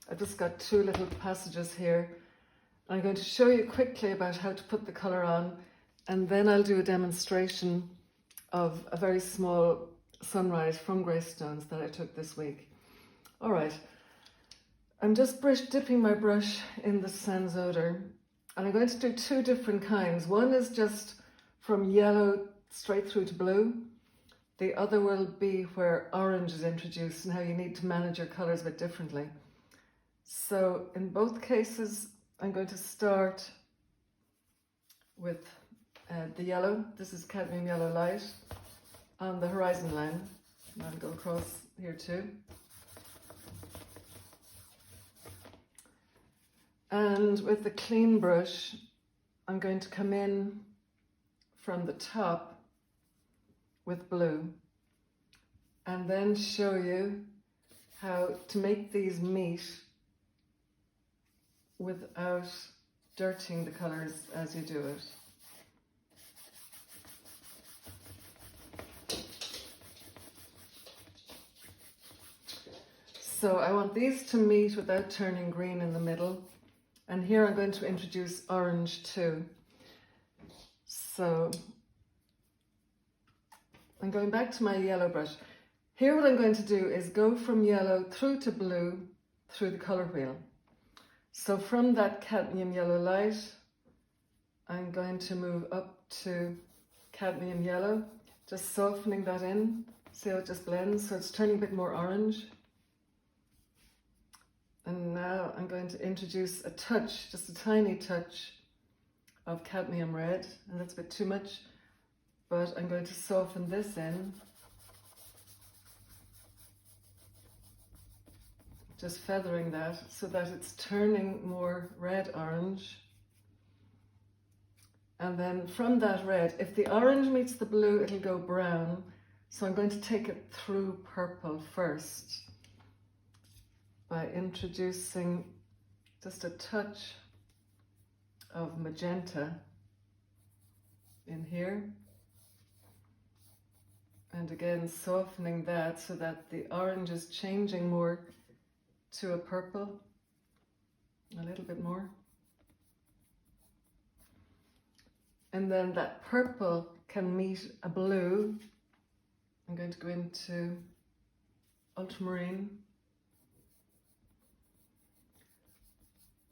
I've just got two little passages here. I'm going to show you quickly about how to put the colour on, and then I'll do a demonstration of a very small sunrise from Greystones that I took this week. All right, I'm just dipping my brush in the Sans Odor, and I'm going to do two different kinds. One is just from yellow straight through to blue. The other will be where orange is introduced and how you need to manage your colours a bit differently. So in both cases, I'm going to start with the yellow. This is cadmium yellow light on the horizon line. And I'll go across here too. And with the clean brush, I'm going to come in from the top with blue, and then show you how to make these meet without dirtying the colours as you do it. So I want these to meet without turning green in the middle, and here I'm going to introduce orange too. So I'm going back to my yellow brush. Here what I'm going to do is go from yellow through to blue through the colour wheel. So from that cadmium yellow light, I'm going to move up to cadmium yellow, just softening that in. See how it just blends? So it's turning a bit more orange. And now I'm going to introduce a touch, just a tiny touch of cadmium red, and that's a bit too much. But I'm going to soften this in, just feathering that so that it's turning more red-orange. And then from that red, if the orange meets the blue, it'll go brown. So I'm going to take it through purple first by introducing just a touch of magenta in here. And again, softening that so that the orange is changing more to a purple, a little bit more. And then that purple can meet a blue. I'm going to go into ultramarine,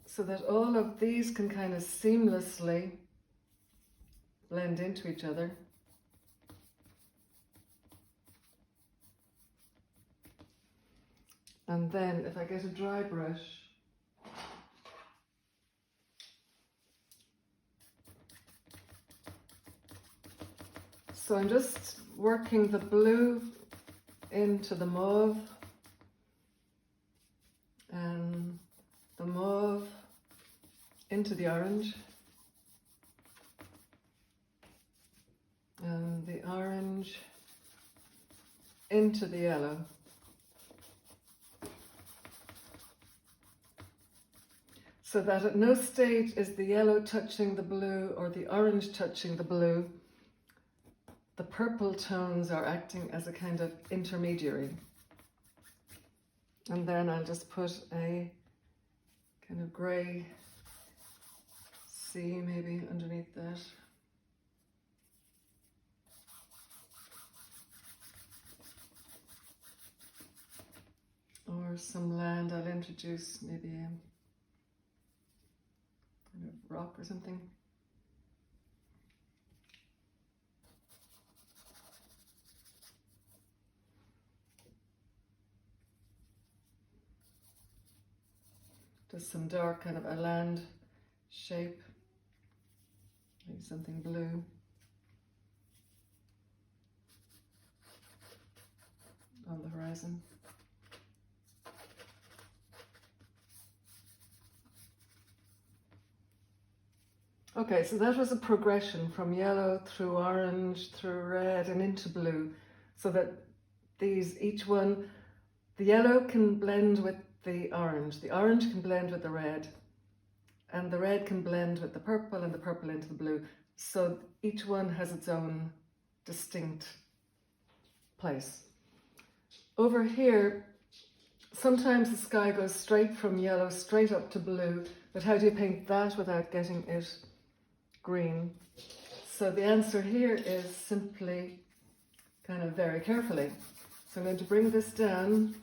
so that all of these can kind of seamlessly blend into each other. And then if I get a dry brush, so I'm just working the blue into the mauve and the mauve into the orange and the orange into the yellow. So that at no stage is the yellow touching the blue or the orange touching the blue. The purple tones are acting as a kind of intermediary. And then I'll just put a kind of grey sea maybe underneath that. Or some land. I'll introduce maybe a kind of rock or something. Just some dark kind of a land shape, maybe something blue. On the horizon. Okay, so that was a progression from yellow through orange, through red and into blue, so that these, each one, the yellow can blend with the orange can blend with the red, and the red can blend with the purple and the purple into the blue. So each one has its own distinct place. Over here, sometimes the sky goes straight from yellow straight up to blue, but how do you paint that without getting it green? So the answer here is simply kind of very carefully. So I'm going to bring this down.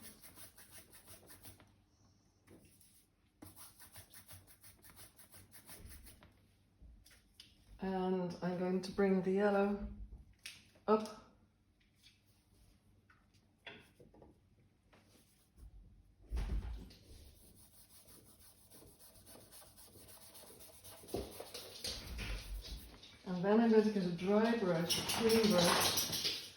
And I'm going to bring the yellow up. And then I'm going to get a dry brush, a clean brush,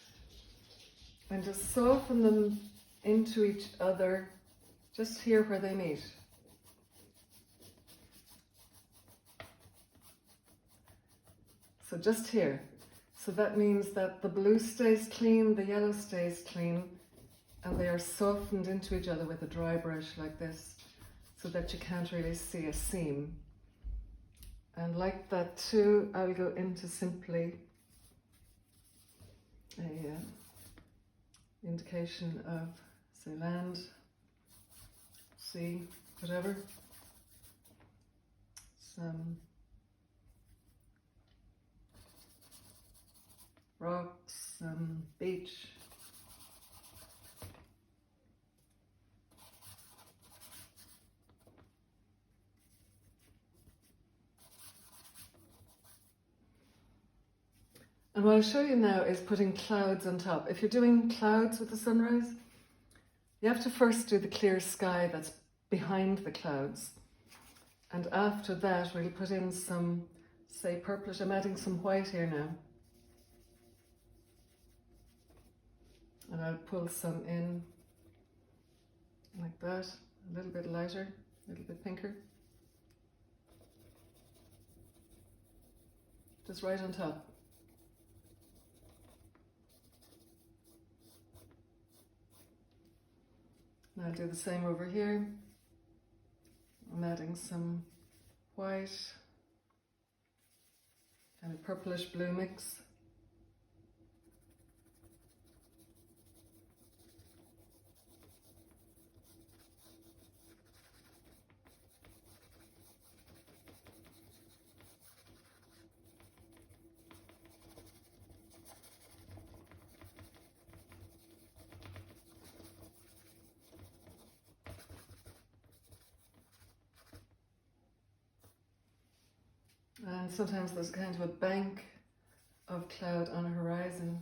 and just soften them into each other, just here where they meet. So just here. So that means that the blue stays clean, the yellow stays clean, and they are softened into each other with a dry brush like this, so that you can't really see a seam. And like that too, I'll go into simply a indication of, say, land, sea, whatever. Some rocks, some beach. And what I'll show you now is putting clouds on top. If you're doing clouds with the sunrise, you have to first do the clear sky that's behind the clouds. And after that, we'll put in some, say, purplish. I'm adding some white here now. And I'll pull some in like that, a little bit lighter, a little bit pinker. Just right on top. And I'll do the same over here. I'm adding some white and a purplish blue mix. And sometimes there's kind of a bank of cloud on a horizon.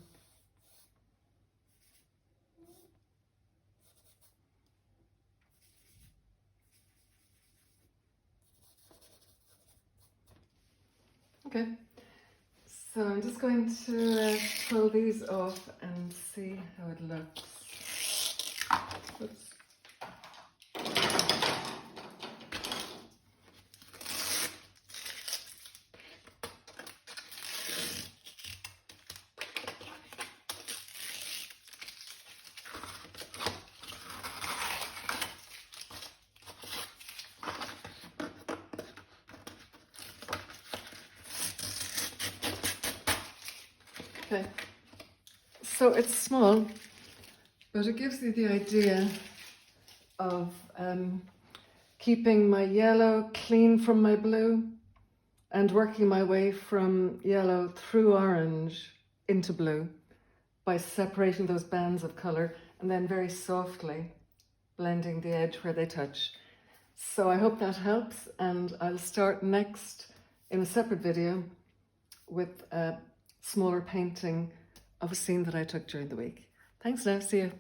Okay, so I'm just going to pull these off and see how it looks. Oops. Okay, so it's small, but it gives you the idea of keeping my yellow clean from my blue and working my way from yellow through orange into blue by separating those bands of colour and then very softly blending the edge where they touch. So I hope that helps, and I'll start next in a separate video with a smaller painting of a scene that I took during the week. Thanks now, see you.